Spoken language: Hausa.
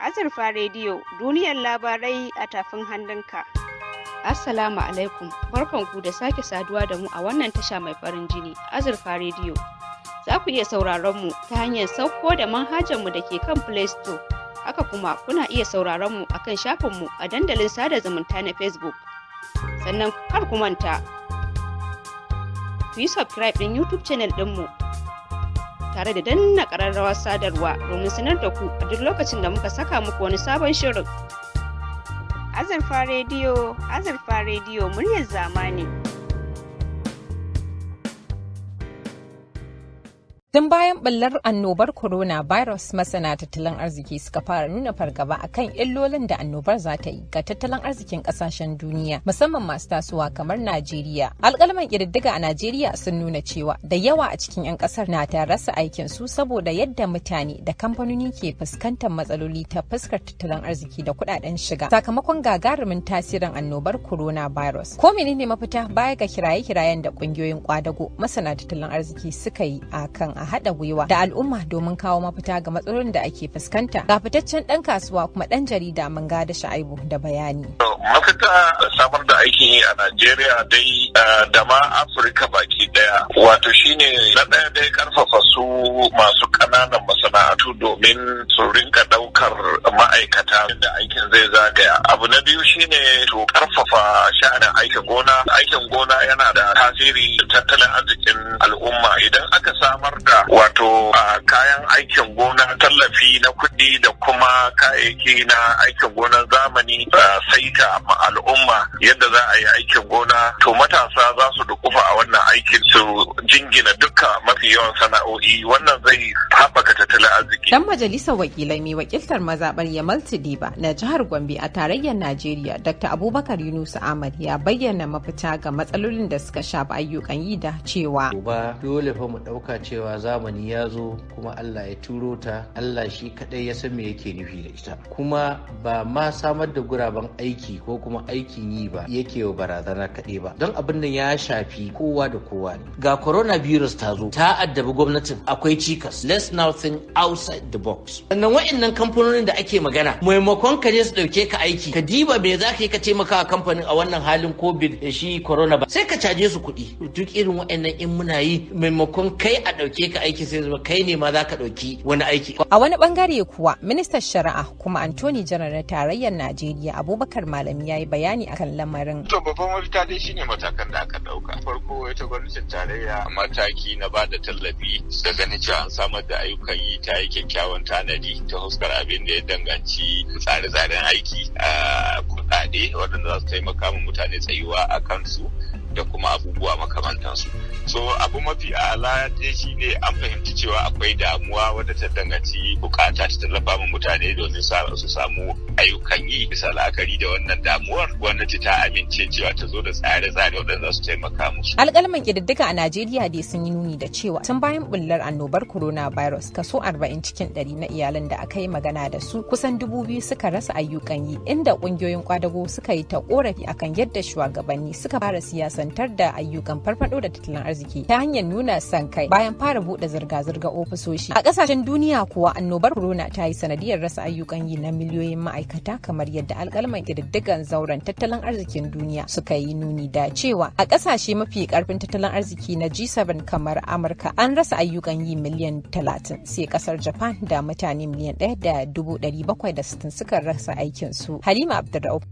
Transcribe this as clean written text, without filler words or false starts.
Azurfa Rediyo, duniyar labarai a tafin hannunka. Assalamu alaikum, barkanku da sake saduwa da mu a wannan tasha mai farin jini, Azurfa Rediyo. Za ku iya sauraron mu ta hanyar sauko da manhajar mu da ke kan Play Store. Haka kuma kuna iya sauraron mu akan shafin mu a dandalin sada zumunta na Facebook. Sannan kar ku manta, ku yi subscribe din YouTube channel ɗinmu tare da danna ƙararrawar sadarwa domin sanar da ku a duk lokacin da muka saka muku wani sabon shirin. Azurfa Rediyo, muryar zamani. Tun bayan ɓullar annobar coronavirus, masana tattalin arziki suka fara nuna fargaba akan illolin da annobar za ta yi ga tattalin arzikin ƙasashen duniya, musamman masu tasowa kamar Najeriya. Alƙalman ƙididdiga a Najeriya sun nuna cewa da yawa a cikin 'yan ƙasar na ta rasa aikin su saboda yadda mutane da kamfanoni ke fuskantar matsaloli ta fuskar tattalin arziki da kuɗaɗen shiga sakamakon gagarumin tasirin annobar coronavirus. Ko menene mafita baya ga kiraye-kirayen da ƙungiyoyin ƙwadago, masana tattalin arziki suka yi akan a haɗa gwiwa da al'umma domin kawo mafita ga matsalolin da ake fuskanta? Ga fitaccen ɗan kasuwa kuma ɗan jarida Manga da Sha'aibu da bayani. Mafita samar da aikin yi a Najeriya dai da ma Afirka baki daya, wato shine na ɗaya dai karfafa su masu ƙananan masana'antu domin su rinka ɗaukar ma'aikata da aikin zai zagaya. Abu na biyu shine to karfafa sha'anin aikin gona. Aikin gona yana da tasiri tattalin arzikin al'umma. Idan aka samar da wato kayan aikin gona, tallafi na kuɗi da kuma kayayyaki na aikin gonan zamani saita ma al'umma yadda za a yi aikin gona, to matasa za su dukufa a wannan aikin su jingina duka mafi yawan sana'o'i. Wannan zai haɓaka tattalin arziki. Dan majalisar wakilai mai wakiltar mazaɓar Yamal Tidiba na jihar Gombe a tarayyar Najeriya, Dr. Abubakar Yunus Ahmad ya bayyana mafita ga matsalolin da suka shafi ayyukan yi da cewa ba dole fa mu ɗauka cewa zamani ya zo kuma Allah ya turo ta, Allah shi kadai ya san me yake nufi da ita, kuma ba ma samar da guraben aiki ko kuma aikin yi ba yake wa barazana kaɗai ba, don abin nan ya shafi kowa da kowa ne. Ga coronavirus ta zo ta addabi gwamnatin, akwai cikas. Let's now think outside the box. Sannan wa'annan kamfanonin da ake magana, maimakon ka je su ɗauke ka aiki, ka diba me za ka yi ka taimaka wa kamfanin a wannan halin covid da shi corona ba, sai ka caje su kuɗi. Duk irin wa'annan in muna yi, maimakon kai a ɗauke ka aiki sai zama kai ne ma za ka ɗauki wani aiki. A wani bangare kuwa, ministan shari'a kuma Antony General na tarayyar Najeriya Abubakar Malami ya yi bayani akan lamarin. To babban mafita dai shine matakan da aka ɗauka. Farko ita gwamnatin tarayya mataki na ba da tallafi da ganin cewa an samar da ayyukan yi ta yi kyakkyawan tanadi ta huskar abin da ya danganci tsare-tsaren aiki a kuɗaɗe waɗanda za su taimaka ma mutane tsayuwa a kansu da kuma abubuwa makamantansu. So abu mafi ala dai shi ne an fahimci cewa akwai damuwa wadda ta danganci bukata ta tallafa ma mutane domin su samu ayyukan yi. Bisa la'akari da wannan damuwar, gwamnati ta amince cewa ta zo da tsare-tsare wadanda za su taimaka musu. Alƙalman ƙididdiga a Najeriya dai sun yi nuni da cewa tun bayan bullar annobar coronavirus kaso 40 cikin 100 na iyalan da aka yi magana da su kusan 2,000 suka rasa ayyukan yi, inda ƙungiyoyin kwadago suka yi ta ƙorafi akan yadda shugabanni suka fara siyasantar da ayyukan farfado da tattalin arziki ta hanyar nuna san kai bayan fara buɗe zirga-zirga ofisoshi. A ƙasashen duniya kuwa annobar corona ta yi sanadiyar rasa ayyukan yi na miliyoyin ma'aikata, kamar yadda alƙalman ƙididdigan zauren tattalin arzikin duniya suka yi nuni da cewa a ƙasashe mafi ƙarfin tattalin arziki na G7 kamar Amurka an rasa ayyukan yi miliyan 30, sai ƙasar Japan da mutane miliyan 1,760 suka rasa aikinsu. Halima Abdurrauf,